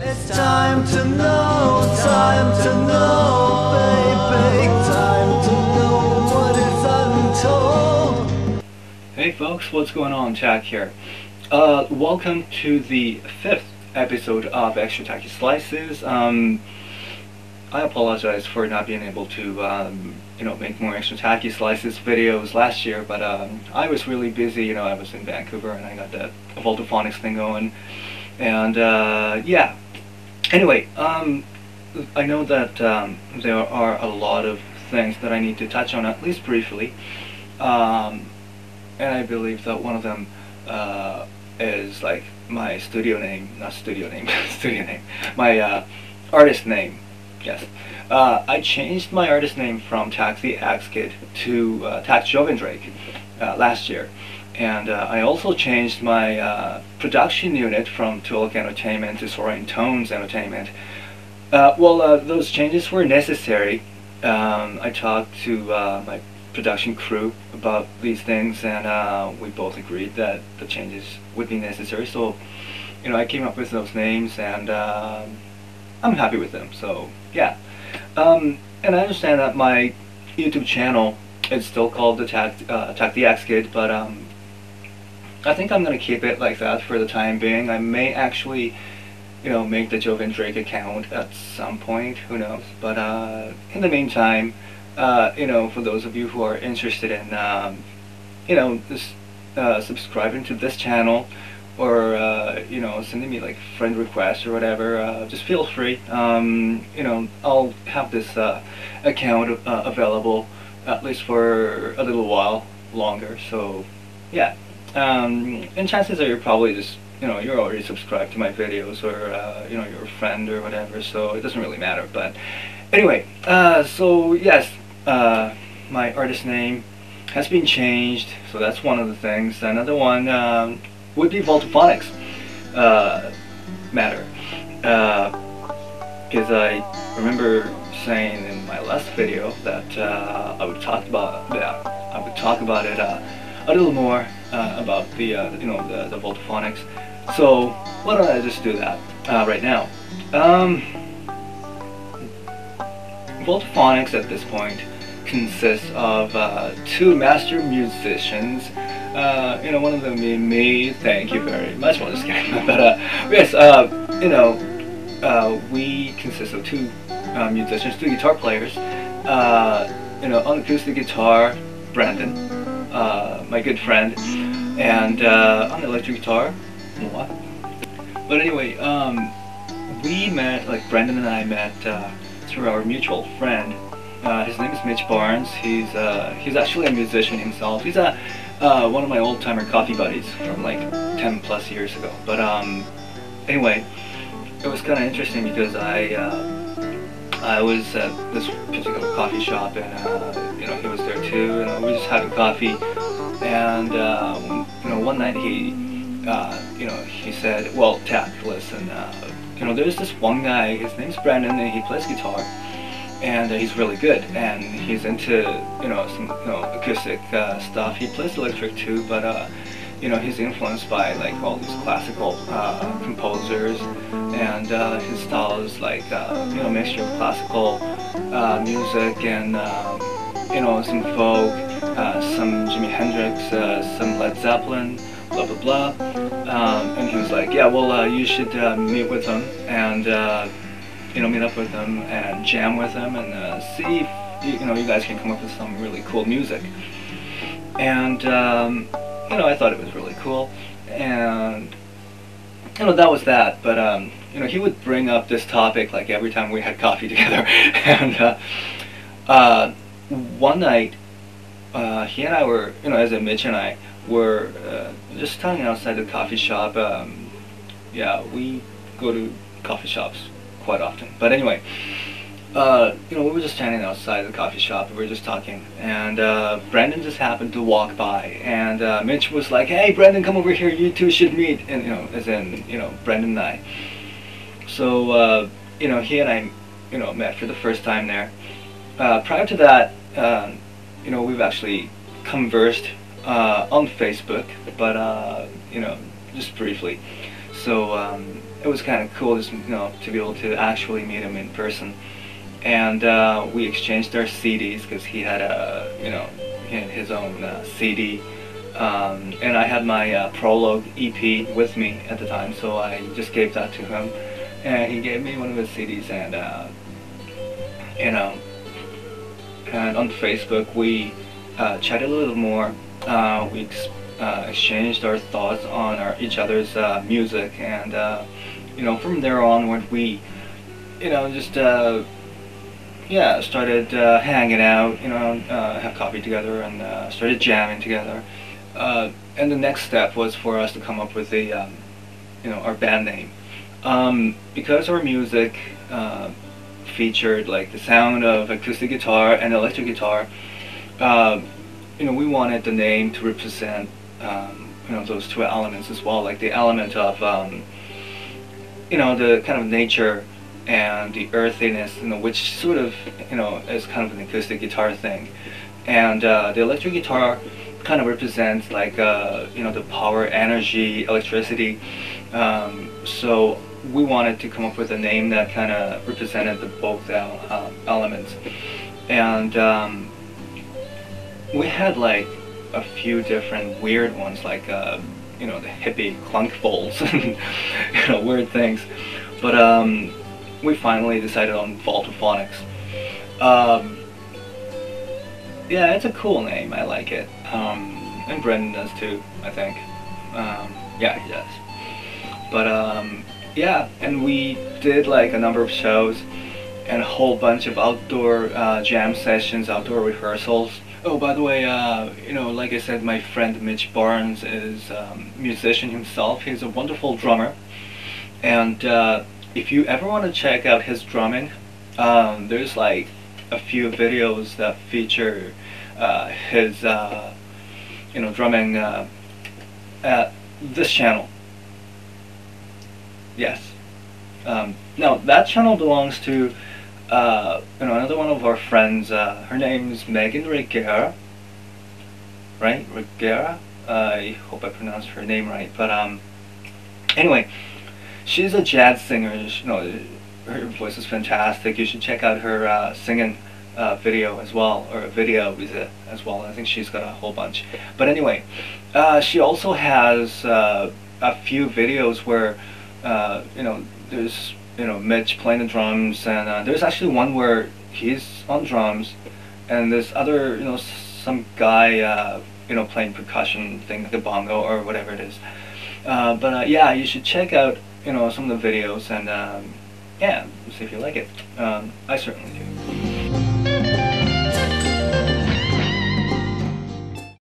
It's time to know, baby, time to know what is untold. Hey folks, what's going on? Jack here. Welcome to the 5th episode of Extra Tacky Slices. I apologize for not being able to, make more Extra Tacky Slices videos last year, but I was really busy. I was in Vancouver and I got the Voltophonics thing going, and yeah. Anyway, I know that there are a lot of things that I need to touch on, at least briefly, and I believe that one of them is like my studio name, not studio name, studio name, my artist name. Yes, I changed my artist name from Tax the Axe Kid to Tax Jovendrake last year, and I also changed my production unit from Tulloch Entertainment to Soaring Tones Entertainment. Those changes were necessary. I talked to my production crew about these things, and we both agreed that the changes would be necessary. So, I came up with those names, and I'm happy with them. So, yeah. And I understand that my YouTube channel is still called the Tack the Axe Kid, but I think I'm gonna keep it like that for the time being. I may actually, make the Jovendrake account at some point. Who knows? But in the meantime, for those of you who are interested in, subscribing to this channel, or sending me like friend requests or whatever, just feel free. I'll have this account available at least for a little while longer. So yeah, and chances are you're probably just you're already subscribed to my videos, or you're a friend or whatever. So it doesn't really matter. But anyway, so yes, my artist name has been changed. So that's one of the things. Another one would be Voltophonics matter, because I remember saying in my last video that I would talk about it a little more about the the Voltophonics. So why don't I just do that right now? Voltophonics at this point consists of two master musicians. One of them being me. Thank you very much. Well, just kidding. But yes, we consist of two musicians, two guitar players. On acoustic guitar, Brandon, my good friend, and on electric guitar, what? But anyway, we met, like Brandon and I met through our mutual friend. His name is Mitch Barnes. He's actually a musician himself. He's one of my old-timer coffee buddies from like 10 plus years ago. But anyway, it was kind of interesting because I was at this particular coffee shop, and he was there too, and we were just having coffee. And one night he said, "Well, Tack, listen, there's this one guy. His name's Brandon, and he plays guitar. And he's really good, and he's into some acoustic stuff. He plays electric too, but he's influenced by like all these classical composers, and his style is like mixture of classical music and some folk, some Jimi Hendrix, some Led Zeppelin, blah blah blah." And he was like, "Yeah, well, you should meet with him and meet up with them and jam with them, and see if you guys can come up with some really cool music." And I thought it was really cool, and that was that. But he would bring up this topic like every time we had coffee together. And one night he and I were, as in Mitch and I were just standing outside the coffee shop. Yeah, we go to coffee shops quite often. But anyway, we were just standing outside the coffee shop, and we were just talking, and Brandon just happened to walk by, and Mitch was like, "Hey Brandon, come over here, you two should meet," and as in Brandon and I. So he and I met for the first time there. Prior to that, we've actually conversed on Facebook, but just briefly. So it was kind of cool, just, you know, to be able to actually meet him in person. And we exchanged our CDs because he had a, you know, he had his own CD, and I had my Prologue EP with me at the time, so I just gave that to him, and he gave me one of his CDs, and you know, and on Facebook we chatted a little more. We exchanged our thoughts on each other's music, and you know, from there onward we, you know, just yeah, started hanging out, you know, have coffee together, and started jamming together. And the next step was for us to come up with a, you know, our band name. Because our music featured like the sound of acoustic guitar and electric guitar, you know, we wanted the name to represent, you know, those two elements as well, like the element of, you know, the kind of nature and the earthiness, you know, which sort of, you know, is kind of an acoustic guitar thing, and the electric guitar kind of represents like, you know, the power, energy, electricity. So we wanted to come up with a name that kind of represented the both elements, and we had like a few different weird ones, like you know, the hippie clunk bowls and you know, weird things, but we finally decided on Voltaphonics. Yeah, it's a cool name. I like it. And Brendan does too, I think. Yeah, he does. But yeah, and we did like a number of shows and a whole bunch of outdoor jam sessions, outdoor rehearsals. Oh, by the way, you know, like I said, my friend Mitch Barnes is a musician himself. He's a wonderful drummer, and if you ever want to check out his drumming, there's like a few videos that feature his you know, drumming at this channel. Yes. Now that channel belongs to you know, another one of our friends. Her name is Megan Regera, right? Regera. I hope I pronounced her name right. But anyway, she's a jazz singer. You know, her voice is fantastic. You should check out her singing video as well, or video as well. I think she's got a whole bunch. But anyway, she also has a few videos where you know, there's, you know, Mitch playing the drums, and there's actually one where he's on drums, and there's other, you know, some guy you know, playing percussion thing like a bongo or whatever it is. But yeah, you should check out, you know, some of the videos, and yeah, see if you like it. I certainly do.